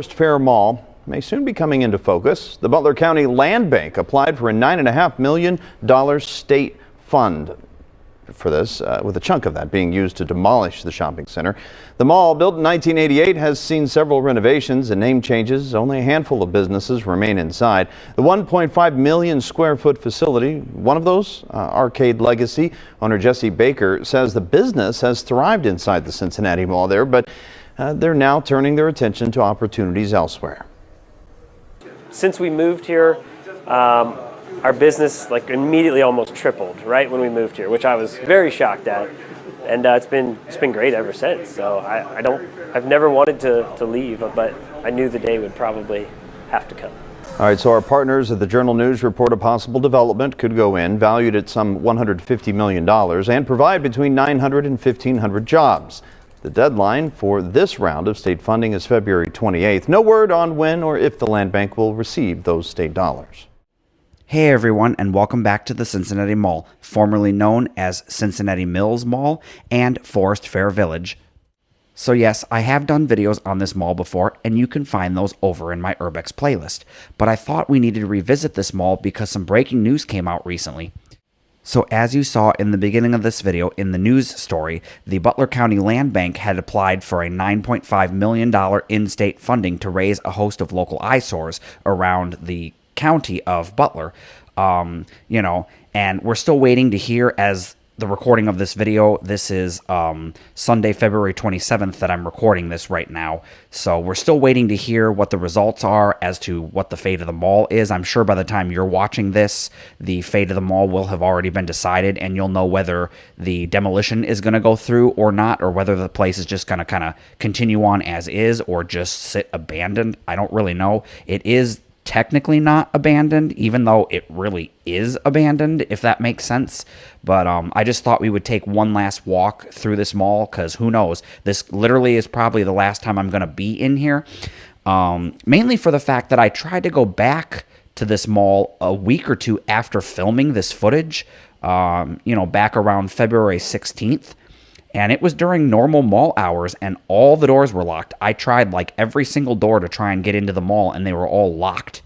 Forest Fair Mall may soon be coming into focus. The Butler County Land Bank applied for a $9.5 million state fund for this, with a chunk of that being used to demolish the shopping center. The mall, built in 1988, has seen several renovations and name changes. Only a handful of businesses remain inside. The 1.5 million square foot facility, one of those, Arcade Legacy owner Jesse Baker, says the business has thrived inside the Cincinnati Mall there, but they're now turning their attention to opportunities elsewhere. Since we moved here, our business immediately almost tripled right when we moved here, which I was very shocked at, and it's been great ever since. So I've never wanted to leave, but I knew the day would probably have to come. All right, so our partners at the Journal News report a possible development could go in, valued at some $150 million, and provide between 900 and 1,500 jobs. The deadline for this round of state funding is February 28th. No word on when or if the land bank will receive those state dollars. Hey everyone, and welcome back to the Cincinnati Mall, formerly known as Cincinnati Mills Mall and Forest Fair Village. So yes, I have done videos on this mall before, and you can find those over in my Urbex playlist. But I thought we needed to revisit this mall because some breaking news came out recently. So as you saw in the beginning of this video in the news story, the Butler County Land Bank had applied for a $9.5 million in-state funding to raise a host of local eyesores around the county of Butler. And we're still waiting to hear as the recording of this video. This is Sunday, February 27th that I'm recording this right now. So we're still waiting to hear what the results are as to what the fate of the mall is. I'm sure by the time you're watching this, the fate of the mall will have already been decided, and you'll know whether the demolition is going to go through or not, or whether the place is just going to kind of continue on as is or just sit abandoned. I don't really know. It is technically not abandoned, even though it really is abandoned, if that makes sense. But I just thought we would take one last walk through this mall, because who knows, this literally is probably the last time I'm going to be in here, mainly for the fact that I tried to go back to this mall a week or two after filming this footage, back around February 16th. And it was during normal mall hours, and all the doors were locked. I tried every single door to try and get into the mall, and they were all locked.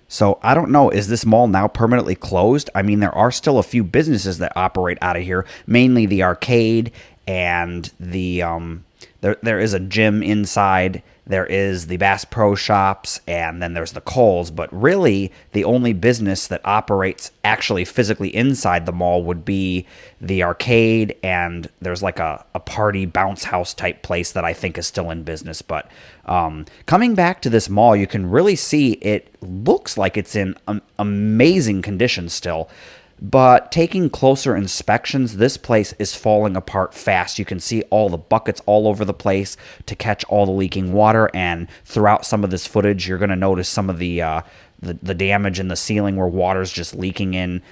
So I don't know, is this mall now permanently closed? I mean, there are still a few businesses that operate out of here, mainly the arcade and the there is a gym inside. There is the Bass Pro Shops, and then there's the Kohl's. But really, the only business that operates actually physically inside the mall would be the arcade, and there's a party bounce house type place that I think is still in business. But coming back to this mall, you can really see it looks like it's in amazing condition still. But taking closer inspections, this place is falling apart fast. You can see all the buckets all over the place to catch all the leaking water, and throughout some of this footage, you're going to notice some of the damage in the ceiling where water's just leaking in.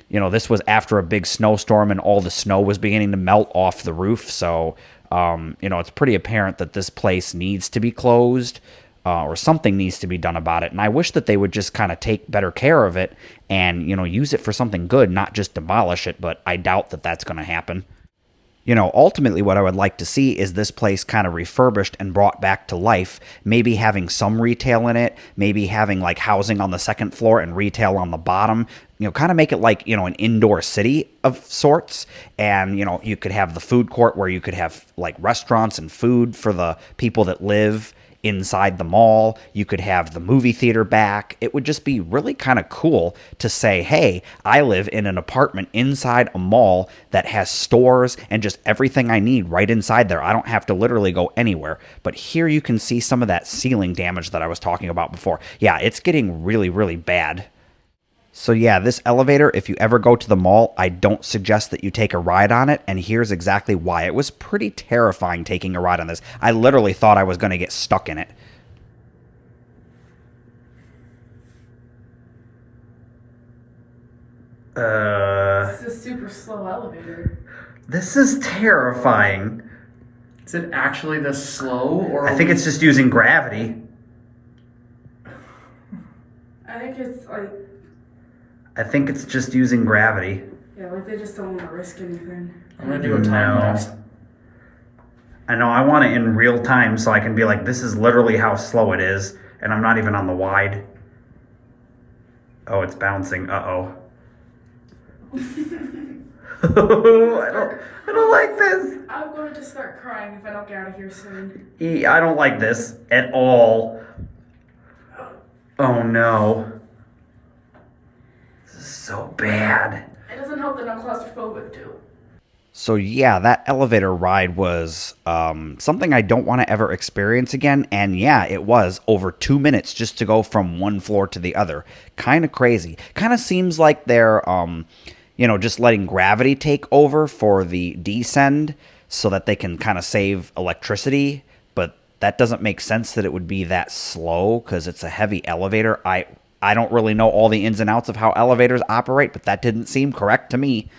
This was after a big snowstorm, and all the snow was beginning to melt off the roof. So, it's pretty apparent that this place needs to be closed. Or something needs to be done about it. And I wish that they would just kind of take better care of it and, use it for something good, not just demolish it. But I doubt that that's going to happen. Ultimately what I would like to see is this place kind of refurbished and brought back to life, maybe having some retail in it, maybe having housing on the second floor and retail on the bottom, kind of make it an indoor city of sorts. And, you could have the food court where you could have restaurants and food for the people that live inside the mall. You could have the movie theater back. It would just be really kind of cool to say, hey, I live in an apartment inside a mall that has stores and just everything I need right inside there. I don't have to literally go anywhere. But here you can see some of that ceiling damage that I was talking about before. Yeah, it's getting really, really bad. So yeah, this elevator, if you ever go to the mall, I don't suggest that you take a ride on it, and here's exactly why. It was pretty terrifying taking a ride on this. I literally thought I was going to get stuck in it. This is a super slow elevator. This is terrifying. Is it actually this slow, or I think it's just using gravity. I think it's I think it's just using gravity. Yeah, they just don't want to risk anything. I'm gonna do a time lapse. I know, I want it in real time so I can be like, this is literally how slow it is, and I'm not even on the wide. Oh, it's bouncing. Uh-oh. I don't like this. I'm going to start crying if I don't get out of here soon. I don't like this at all. Oh no. This is so bad. It doesn't help that I'm claustrophobic too. So yeah, that elevator ride was something I don't want to ever experience again. And yeah, it was over 2 minutes just to go from one floor to the other. Kind of crazy. Kind of seems like they're, just letting gravity take over for the descend so that they can kind of save electricity. But that doesn't make sense that it would be that slow because it's a heavy elevator. I don't really know all the ins and outs of how elevators operate, but that didn't seem correct to me.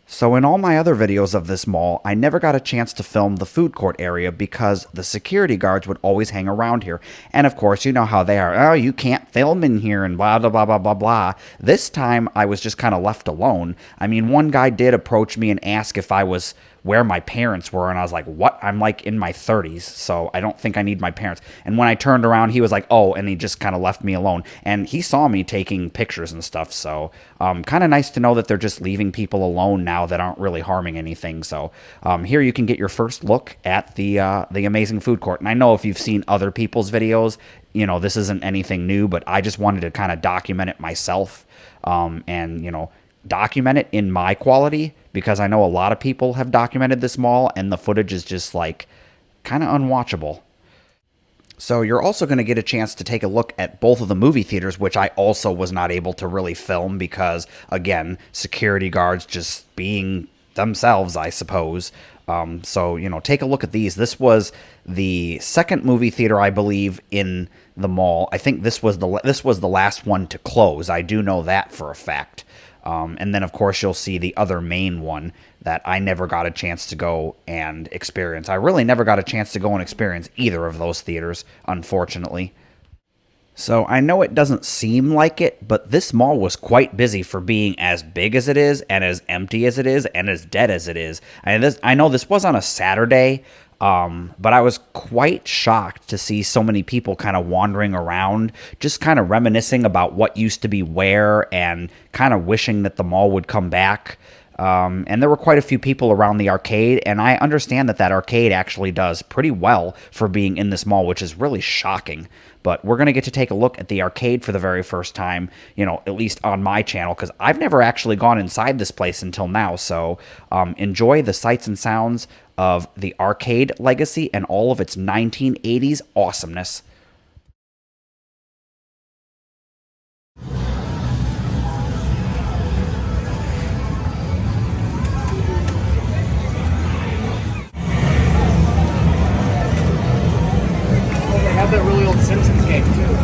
So in all my other videos of this mall, I never got a chance to film the food court area because the security guards would always hang around here. And of course, you know how they are. Oh, you can't film in here and blah, blah, blah, blah, blah, blah. This time, I was just kind of left alone. I mean, one guy did approach me and ask if I was where my parents were, and I was like, what? I'm like in my 30s, so I don't think I need my parents. And when I turned around, he was like, oh, and he just kind of left me alone. And he saw me taking pictures and stuff, so kind of nice to know that they're just leaving people alone now that aren't really harming anything. So here you can get your first look at the amazing food court. And I know if you've seen other people's videos, this isn't anything new, but I just wanted to kind of document it myself and, document it in my quality because I know a lot of people have documented this mall and the footage is just like kind of unwatchable. So you're also going to get a chance to take a look at both of the movie theaters, which I also was not able to really film because, again, security guards just being themselves, I suppose. So, take a look at these. This was the second movie theater, I believe, in the mall. I think this was the last one to close. I do know that for a fact. And then, of course, you'll see the other main one that I never got a chance to go and experience. I really never got a chance to go and experience either of those theaters, unfortunately. So I know it doesn't seem like it, but this mall was quite busy for being as big as it is and as empty as it is and as dead as it is. I know this was on a Saturday, but I was quite shocked to see so many people kind of wandering around, just kind of reminiscing about what used to be where and kind of wishing that the mall would come back. And there were quite a few people around the arcade, and I understand that arcade actually does pretty well for being in this mall, which is really shocking. But we're going to get to take a look at the arcade for the very first time, at least on my channel, because I've never actually gone inside this place until now. So enjoy the sights and sounds of the arcade legacy and all of its 1980s awesomeness. They have that really old Simpsons game too.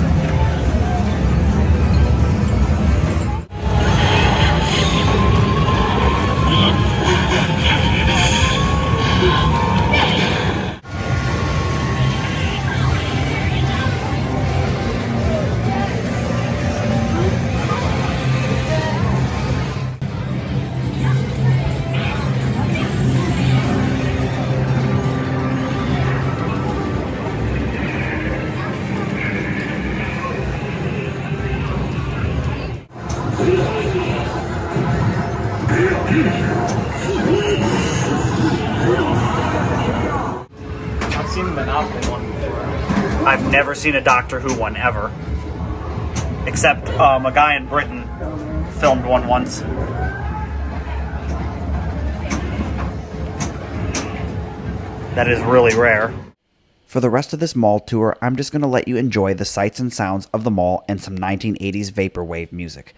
I've seen the Monopoly one before. I've never seen a Doctor Who one ever, except a guy in Britain filmed one once. That is really rare. For the rest of this mall tour, I'm just going to let you enjoy the sights and sounds of the mall and some 1980s vaporwave music.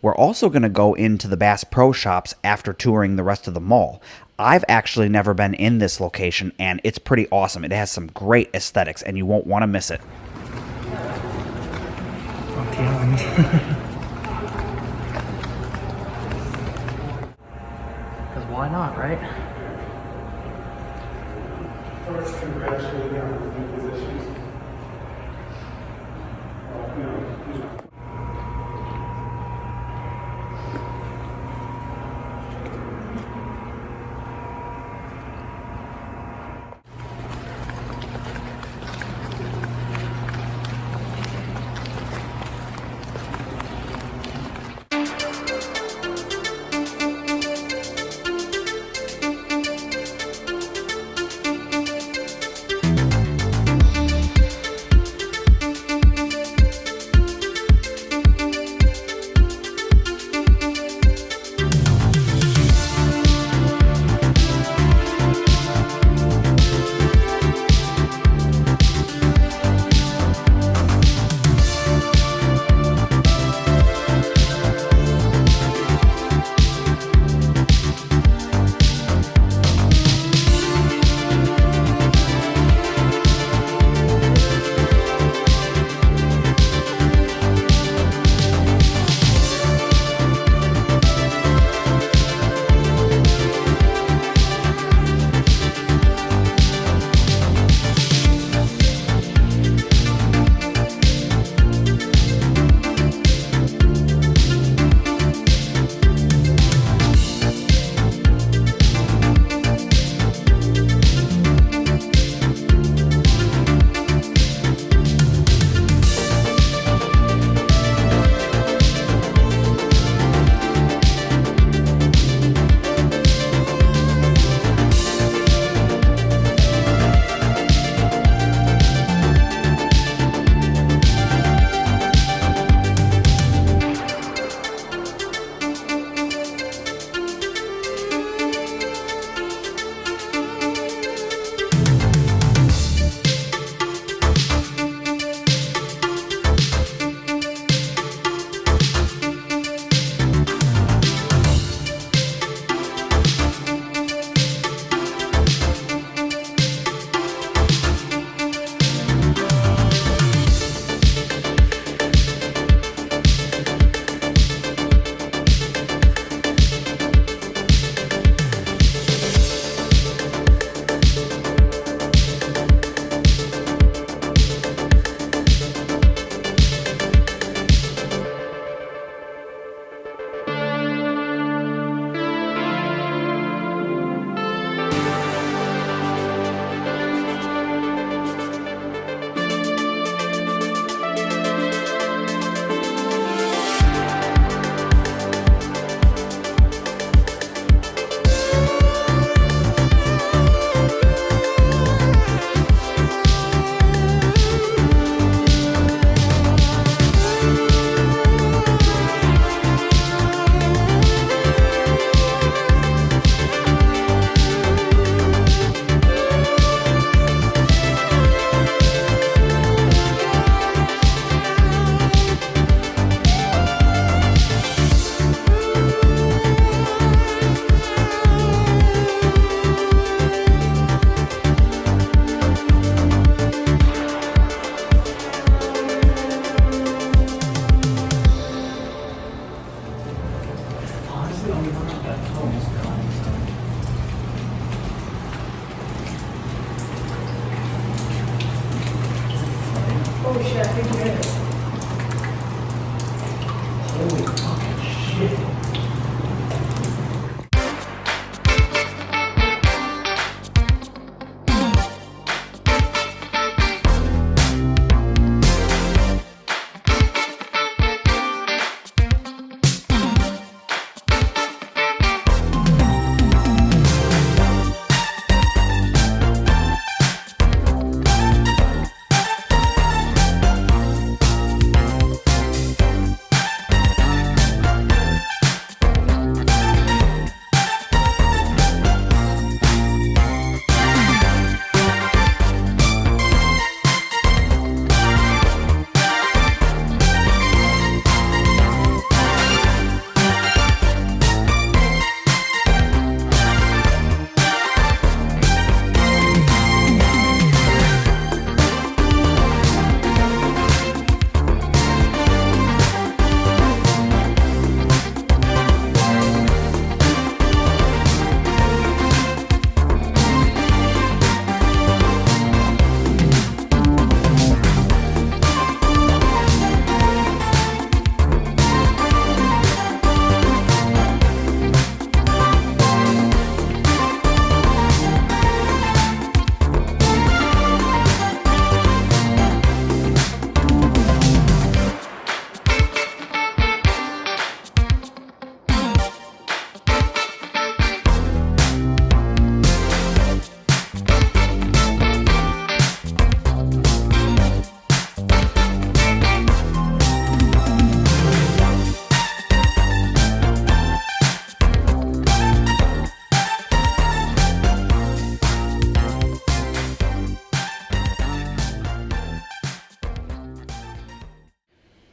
We're also going to go into the Bass Pro Shops after touring the rest of the mall. I've actually never been in this location, and it's pretty awesome. It has some great aesthetics, and you won't want to miss it. Because why not, right? First, congratulate you on the new positions.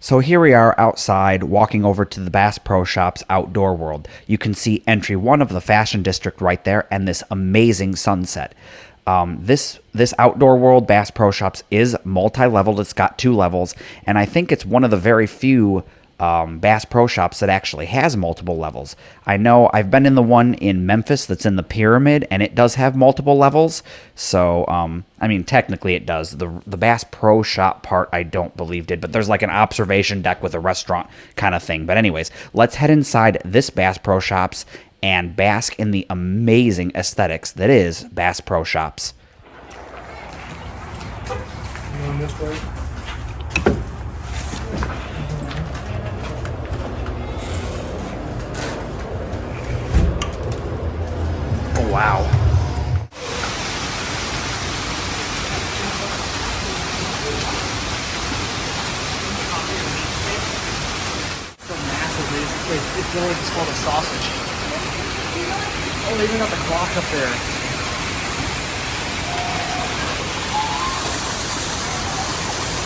So here we are outside, walking over to the Bass Pro Shops outdoor world. You can see entry 1 of the fashion district right there, and this amazing sunset. This outdoor world, Bass Pro Shops, is multi-leveled. It's got 2 levels, and I think it's one of the very few Bass Pro Shops that actually has multiple levels. I know I've been in the one in Memphis that's in the Pyramid, and it does have multiple levels. So, I mean, technically it does. The Bass Pro Shop part I don't believe did, but there's like an observation deck with a restaurant kind of thing. But anyways, let's head inside this Bass Pro Shops and bask in the amazing aesthetics that is Bass Pro Shops. Oh, wow. So massive, it's literally just called a sausage. Oh, they even got the clock up there.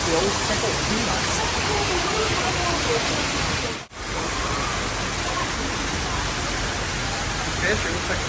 The old pickled peanuts. Fish, or looks like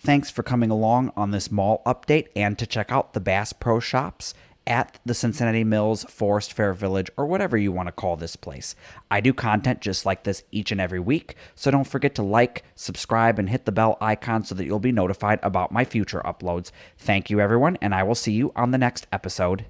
Thanks for coming along on this mall update, and to check out the Bass Pro Shops at the Cincinnati Mills, Forest Fair Village, or whatever you want to call this place. I do content just like this each and every week, so don't forget to like, subscribe, and hit the bell icon so that you'll be notified about my future uploads. Thank you, everyone, and I will see you on the next episode.